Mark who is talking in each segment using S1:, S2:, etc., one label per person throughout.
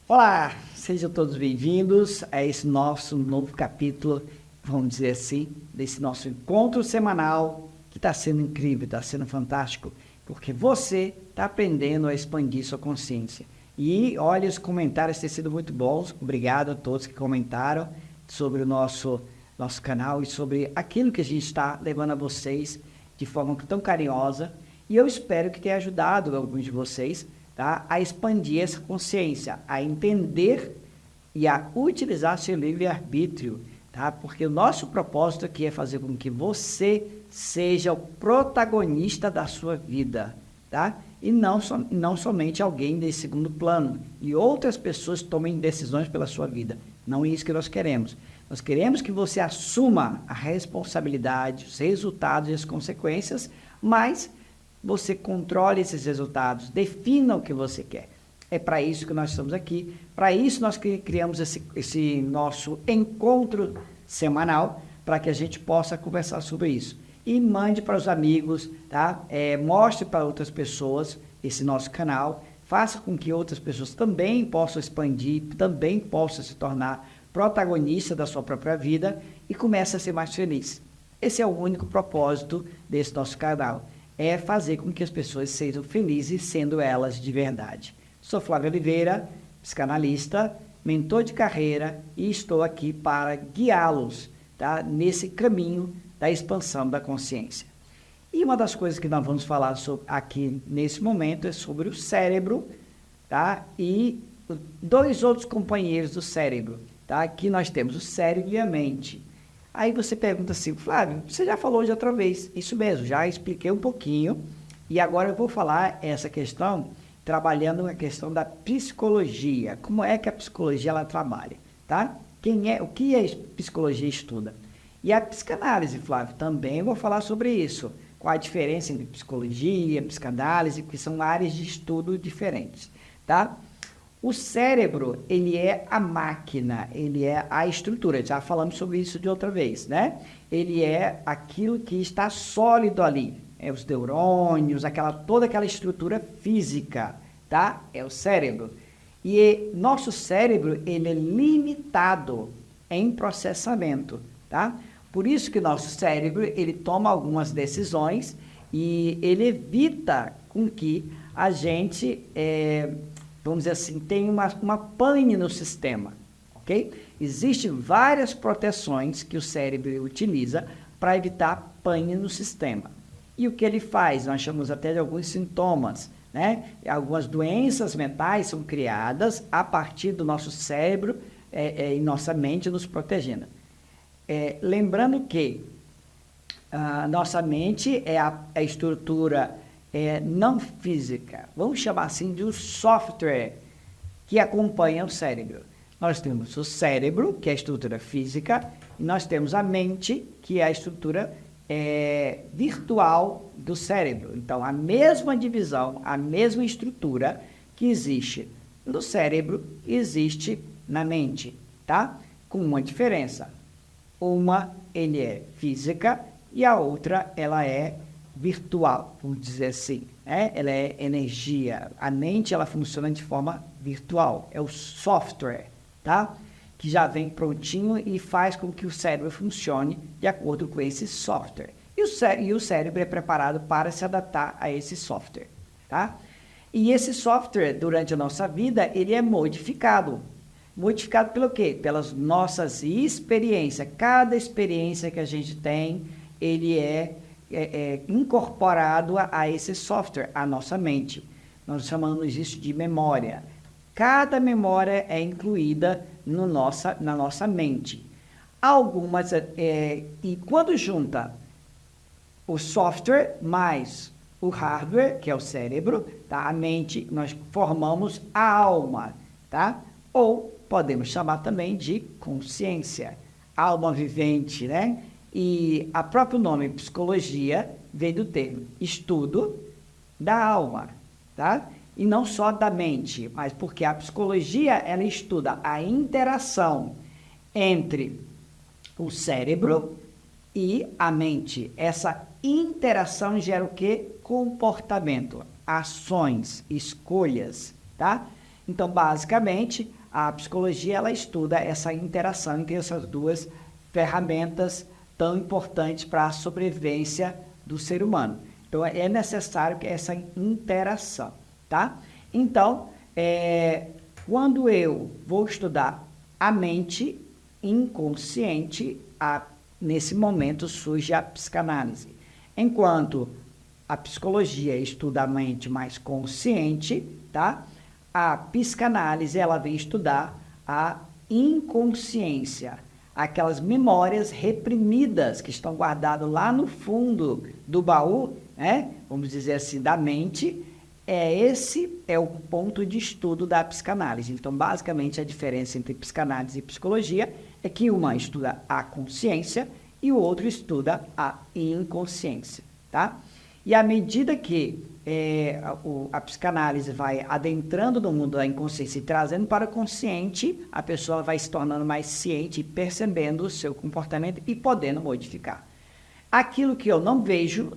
S1: Olá, sejam todos bem-vindos a esse nosso novo capítulo, vamos dizer assim, desse nosso encontro semanal, que está sendo incrível, está sendo fantástico, porque você está aprendendo a expandir sua consciência. E olha, os comentários têm sido muito bons, obrigado a todos que comentaram sobre o nosso canal e sobre aquilo que a gente está levando a vocês de forma tão carinhosa, e eu espero que tenha ajudado alguns de vocês, tá, a expandir essa consciência, a entender e a utilizar seu livre-arbítrio, tá? Porque o nosso propósito aqui é fazer com que você seja o protagonista da sua vida, tá? E não somente alguém de segundo plano, e outras pessoas tomem decisões pela sua vida. Não é isso que nós queremos. Nós queremos que você assuma a responsabilidade, os resultados e as consequências, mas você controle esses resultados, defina o que você quer. É para isso que nós estamos aqui, para isso nós criamos esse nosso encontro semanal, para que a gente possa conversar sobre isso. E mande para os amigos, tá? Mostre para outras pessoas esse nosso canal, faça com que outras pessoas também possam expandir, também possam se tornar protagonista da sua própria vida e comece a ser mais feliz. Esse é o único propósito desse nosso canal. É fazer com que as pessoas sejam felizes sendo elas de verdade. Sou Flávio Oliveira, psicanalista, mentor de carreira e estou aqui para guiá-los, tá, nesse caminho da expansão da consciência. E uma das coisas que nós vamos falar aqui nesse momento é sobre o cérebro, tá, e dois outros companheiros do cérebro. Tá? Aqui nós temos o cérebro e a mente. Aí você pergunta assim, Flávio, você já falou de outra vez. Isso mesmo, já expliquei um pouquinho. E agora eu vou falar essa questão, trabalhando na questão da psicologia. Como é que a psicologia ela trabalha? Tá? O que a psicologia estuda? E a psicanálise, Flávio, também vou falar sobre isso. Qual a diferença entre psicologia, psicanálise, que são áreas de estudo diferentes. Tá? O cérebro, ele é a máquina, ele é a estrutura, já falamos sobre isso de outra vez, né? Ele é aquilo que está sólido ali, os neurônios, toda aquela estrutura física, tá? É o cérebro. E nosso cérebro, ele é limitado em processamento, tá? Por isso que nosso cérebro, ele toma algumas decisões e ele evita com que a gente vamos dizer assim, tem uma pane no sistema, ok? Existem várias proteções que o cérebro utiliza para evitar pane no sistema. E o que ele faz? Nós chamamos até de alguns sintomas, né? Algumas doenças mentais são criadas a partir do nosso cérebro e nossa mente nos protegendo. Lembrando que a nossa mente é a estrutura não física, vamos chamar assim de um software que acompanha o cérebro. Nós temos o cérebro, que é a estrutura física, e nós temos a mente, que é a estrutura virtual do cérebro. Então, a mesma divisão, a mesma estrutura que existe no cérebro, existe na mente, tá? Com uma diferença. Uma, ele é física, e a outra, ela é virtual, vamos dizer assim, né? Ela é energia. A mente, ela funciona de forma virtual, é o software, tá? Que já vem prontinho e faz com que o cérebro funcione de acordo com esse software. E o cérebro é preparado para se adaptar a esse software, tá? E esse software, durante a nossa vida, ele é modificado. Modificado pelo quê? Pelas nossas experiências. Cada experiência que a gente tem, ele é incorporado a esse software, a nossa mente. Nós chamamos isso de memória. Cada memória é incluída na nossa mente. Algumas, e quando junta o software mais o hardware, que é o cérebro, tá? A mente, nós formamos a alma, tá? Ou podemos chamar também de consciência, alma vivente, né? E o próprio nome psicologia vem do termo estudo da alma, tá? E não só da mente, mas porque a psicologia, ela estuda a interação entre o cérebro e a mente. Essa interação gera o quê? Comportamento, ações, escolhas, tá? Então, basicamente, a psicologia ela estuda essa interação entre essas duas ferramentas tão importantes para a sobrevivência do ser humano. Então, é necessário essa interação, tá? Então, quando eu vou estudar a mente inconsciente, nesse momento surge a psicanálise. Enquanto a psicologia estuda a mente mais consciente, tá? A psicanálise ela vem estudar a inconsciência, aquelas memórias reprimidas que estão guardadas lá no fundo do baú, né? Vamos dizer assim, da mente. Esse é o ponto de estudo da psicanálise. Então, basicamente, a diferença entre psicanálise e psicologia é que uma estuda a consciência e o outro estuda a inconsciência, tá? E à medida que a psicanálise vai adentrando no mundo da inconsciência e trazendo para o consciente, a pessoa vai se tornando mais ciente e percebendo o seu comportamento e podendo modificar. Aquilo que eu não vejo,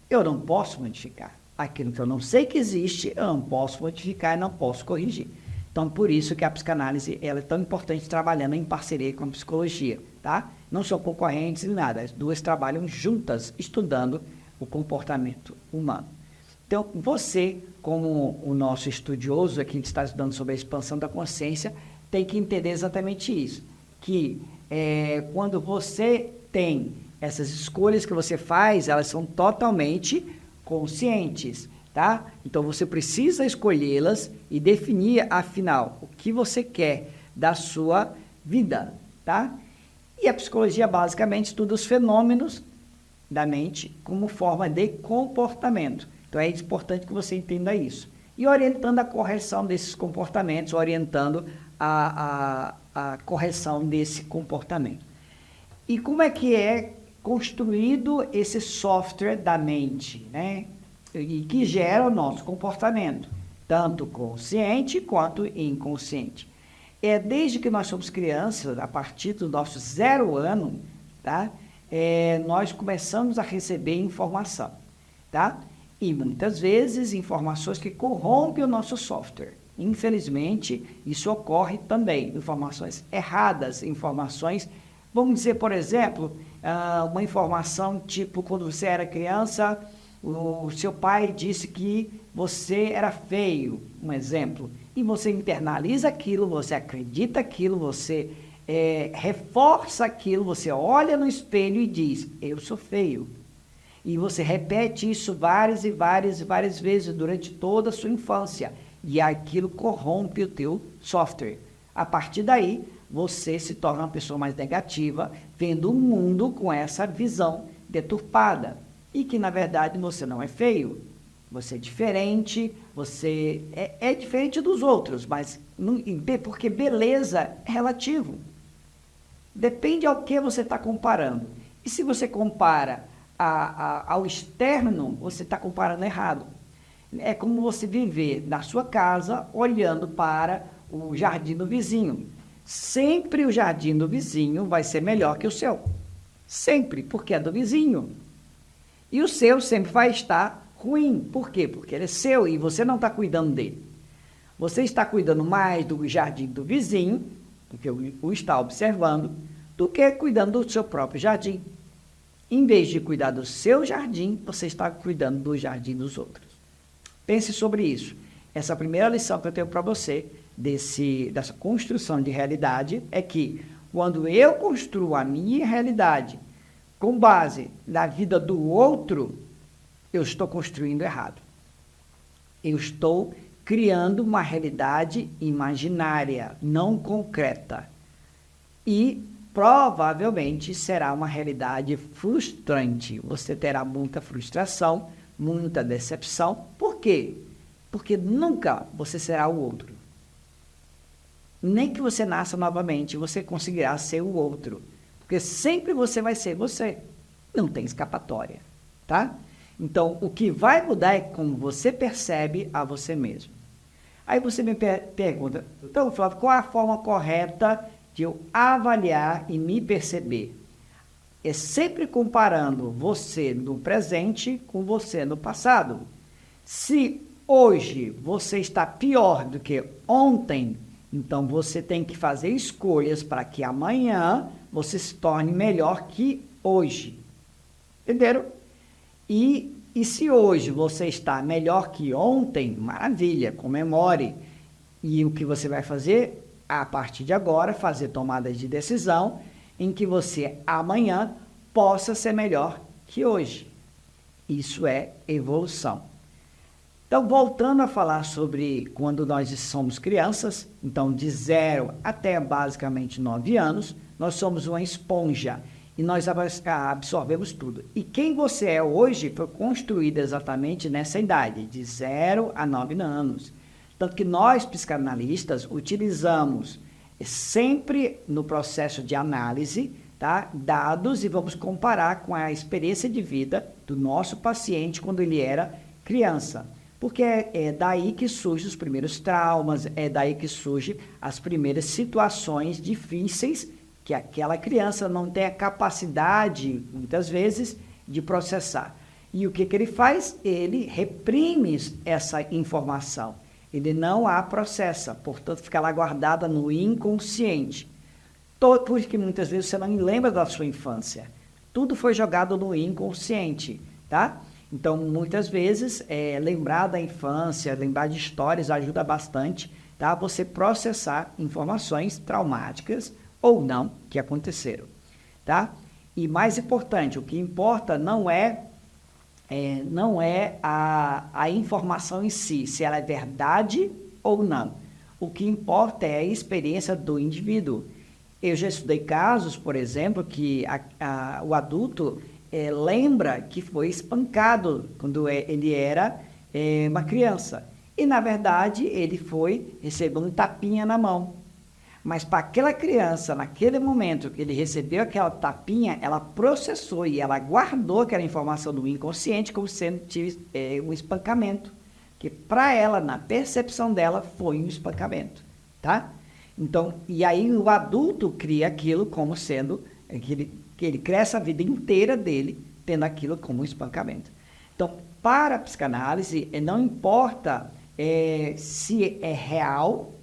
S1: eu não posso modificar. Aquilo que eu não sei que existe, eu não posso modificar e não posso corrigir. Então, por isso que a psicanálise ela é tão importante trabalhando em parceria com a psicologia, tá? Não são concorrentes nem nada, as duas trabalham juntas, estudando o comportamento humano. Então, você, como o nosso estudioso aqui que está estudando sobre a expansão da consciência, tem que entender exatamente isso, que quando você tem essas escolhas que você faz, elas são totalmente conscientes, tá? Então, você precisa escolhê-las e definir, afinal, o que você quer da sua vida, tá? E a psicologia, basicamente, estuda os fenômenos da mente como forma de comportamento. Então, é importante que você entenda isso. E orientando a correção desses comportamentos, orientando a correção desse comportamento. E como é que é construído esse software da mente, né? E que gera o nosso comportamento, tanto consciente quanto inconsciente. Desde que nós somos crianças, a partir do nosso 0 ano, tá? Nós começamos a receber informação, tá? E muitas vezes informações que corrompem o nosso software. Infelizmente, isso ocorre também. Informações erradas, informações, vamos dizer, por exemplo, uma informação tipo, quando você era criança, o seu pai disse que você era feio, um exemplo, e você internaliza aquilo, você acredita aquilo, você reforça aquilo, você olha no espelho e diz, eu sou feio. E você repete isso várias e várias e várias vezes durante toda a sua infância, e aquilo corrompe o teu software. A partir daí, você se torna uma pessoa mais negativa, vendo o mundo com essa visão deturpada. E que, na verdade, você não é feio, você é diferente, você é diferente dos outros, mas porque beleza é relativo. Depende ao que você está comparando. E se você compara ao externo, você está comparando errado. É como você viver na sua casa olhando para o jardim do vizinho. Sempre o jardim do vizinho vai ser melhor que o seu. Sempre, porque é do vizinho. E o seu sempre vai estar ruim. Por quê? Porque ele é seu e você não está cuidando dele. Você está cuidando mais do jardim do vizinho, porque o está observando, do que cuidando do seu próprio jardim. Em vez de cuidar do seu jardim, você está cuidando do jardim dos outros. Pense sobre isso. Essa primeira lição que eu tenho para você, dessa construção de realidade, é que quando eu construo a minha realidade com base na vida do outro, eu estou construindo errado. Eu estou criando uma realidade imaginária, não concreta. E provavelmente será uma realidade frustrante. Você terá muita frustração, muita decepção. Por quê? Porque nunca você será o outro. Nem que você nasça novamente, você conseguirá ser o outro. Porque sempre você vai ser você. Não tem escapatória, tá? Então, o que vai mudar é como você percebe a você mesmo. Aí você me pergunta, então, Flávio, qual a forma correta de eu avaliar e me perceber? É sempre comparando você no presente com você no passado. Se hoje você está pior do que ontem, então você tem que fazer escolhas para que amanhã você se torne melhor que hoje. Entenderam? E se hoje você está melhor que ontem, maravilha, comemore. E o que você vai fazer? A partir de agora, fazer tomadas de decisão em que você amanhã possa ser melhor que hoje. Isso é evolução. Então, voltando a falar sobre quando nós somos crianças, então de 0 até basicamente 9 anos, nós somos uma esponja e nós absorvemos tudo. E quem você é hoje foi construído exatamente nessa idade, de 0 a 9 anos. Tanto que nós, psicanalistas, utilizamos sempre no processo de análise, tá, dados e vamos comparar com a experiência de vida do nosso paciente quando ele era criança. Porque é daí que surgem os primeiros traumas, é daí que surgem as primeiras situações difíceis que aquela criança não tem a capacidade, muitas vezes, de processar. E o que ele faz? Ele reprime essa informação. Ele não a processa, portanto, fica lá guardada no inconsciente. Por isso que muitas vezes você não lembra da sua infância. Tudo foi jogado no inconsciente, tá? Então, muitas vezes, lembrar da infância, lembrar de histórias ajuda bastante, tá? Você processar informações traumáticas ou não que aconteceram, tá? E mais importante, o que importa não é a informação em si, se ela é verdade ou não. O que importa é a experiência do indivíduo. Eu já estudei casos, por exemplo, que o adulto lembra que foi espancado quando ele era uma criança. E, na verdade, ele recebeu um tapinha na mão. Mas para aquela criança, naquele momento que ele recebeu aquela tapinha, ela processou e ela guardou aquela informação do inconsciente como sendo um espancamento. Que para ela, na percepção dela, foi um espancamento, tá? Então, e aí o adulto cria aquilo como sendo, que ele cresce a vida inteira dele tendo aquilo como um espancamento. Então, para a psicanálise, não importa se é real,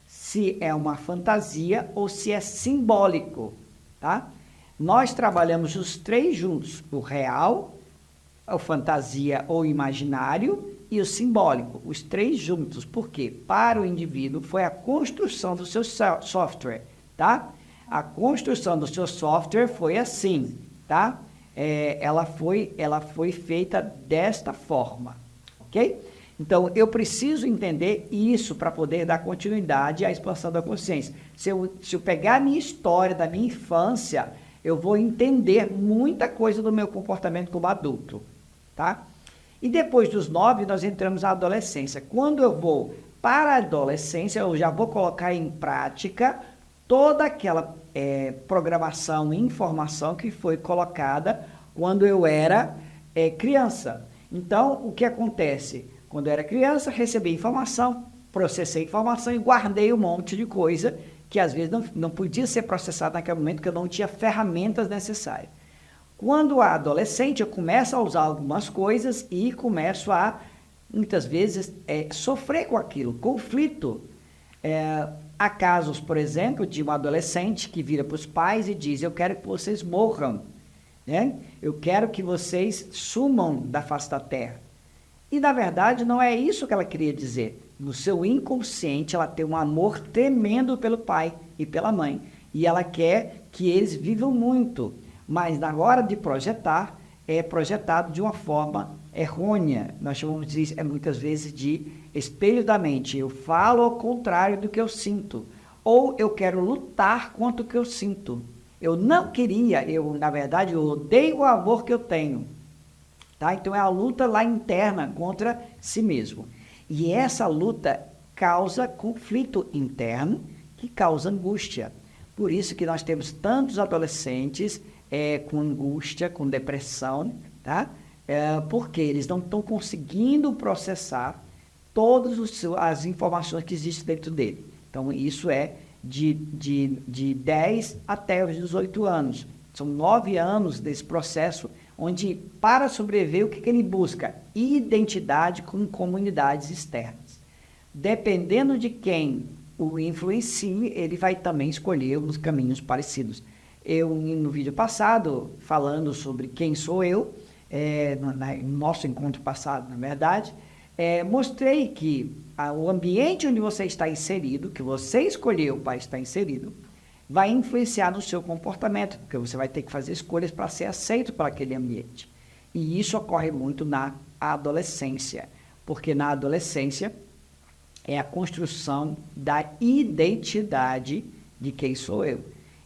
S1: se é uma fantasia ou se é simbólico, tá? Nós trabalhamos os três juntos, o real, a fantasia ou imaginário e o simbólico, os três juntos, porque para o indivíduo foi a construção do seu software, tá? A construção do seu software foi assim, tá? Ela foi feita desta forma, ok? Então, eu preciso entender isso para poder dar continuidade à expansão da consciência. Se eu pegar a minha história da minha infância, eu vou entender muita coisa do meu comportamento como adulto, tá? E depois dos 9, nós entramos na adolescência. Quando eu vou para a adolescência, eu já vou colocar em prática toda aquela programação e informação que foi colocada quando eu era criança. Então, o que acontece? Quando eu era criança, recebi informação, processei informação e guardei um monte de coisa que às vezes não podia ser processada naquele momento, porque eu não tinha ferramentas necessárias. Quando a adolescente, eu começo a usar algumas coisas e começo a, muitas vezes, sofrer com aquilo, conflito. Há casos, por exemplo, de uma adolescente que vira para os pais e diz: eu quero que vocês morram, né? Eu quero que vocês sumam da face da terra. E, na verdade, não é isso que ela queria dizer. No seu inconsciente, ela tem um amor tremendo pelo pai e pela mãe. E ela quer que eles vivam muito. Mas, na hora de projetar, é projetado de uma forma errônea. Nós chamamos disso, muitas vezes, de espelho da mente. Eu falo ao contrário do que eu sinto. Ou eu quero lutar contra o que eu sinto. Eu não queria, na verdade, eu odeio o amor que eu tenho. Tá? Então, é a luta lá interna contra si mesmo. E essa luta causa conflito interno, que causa angústia. Por isso que nós temos tantos adolescentes com angústia, com depressão, tá? Porque eles não estão conseguindo processar todas as informações que existem dentro dele. Então, isso é de 10 até os 18 anos. São 9 anos desse processo onde, para sobreviver, o que ele busca? Identidade com comunidades externas. Dependendo de quem o influencie, ele vai também escolher os caminhos parecidos. Eu, no vídeo passado, falando sobre quem sou eu, no nosso encontro passado, na verdade, mostrei que o ambiente onde você está inserido, que você escolheu para estar inserido, vai influenciar no seu comportamento, porque você vai ter que fazer escolhas para ser aceito para aquele ambiente. E isso ocorre muito na adolescência, porque na adolescência é a construção da identidade de quem sou eu.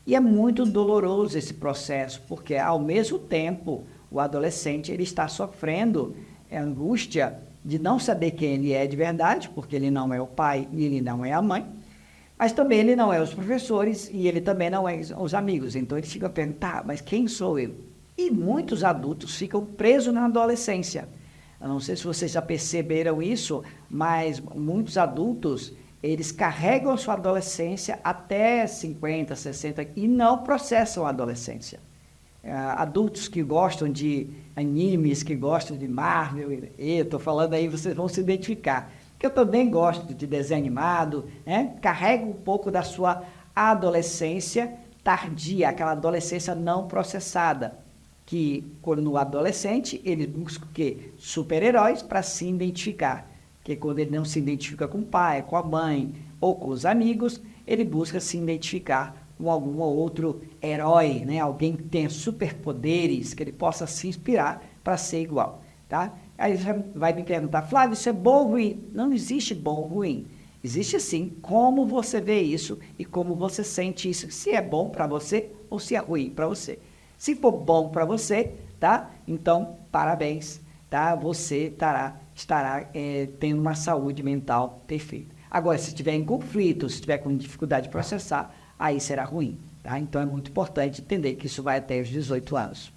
S1: E é muito doloroso esse processo, porque ao mesmo tempo o adolescente ele está sofrendo a angústia de não saber quem ele é de verdade, porque ele não é o pai e ele não é a mãe, mas também ele não é os professores e ele também não é os amigos. Então ele fica perguntando, tá, mas quem sou eu? E muitos adultos ficam presos na adolescência. Eu não sei se vocês já perceberam isso, mas muitos adultos, eles carregam a sua adolescência até 50, 60 e não processam a adolescência. Adultos que gostam de animes, que gostam de Marvel, eu estou falando aí, vocês vão se identificar. Que eu também gosto de desenho animado, né? Carrego um pouco da sua adolescência tardia, aquela adolescência não processada, que quando o adolescente, ele busca o quê? Super-heróis para se identificar, porque quando ele não se identifica com o pai, com a mãe ou com os amigos, ele busca se identificar com algum outro herói, né? Alguém que tenha superpoderes, que ele possa se inspirar para ser igual, tá? Aí você vai me perguntar, Flávio, isso é bom ou ruim? Não existe bom ou ruim. Existe sim como você vê isso e como você sente isso, se é bom para você ou se é ruim para você. Se for bom para você, tá? Então, parabéns, tá? Você estará tendo uma saúde mental perfeita. Agora, se estiver em conflito, se estiver com dificuldade de processar, aí será ruim, tá? Então, é muito importante entender que isso vai até os 18 anos.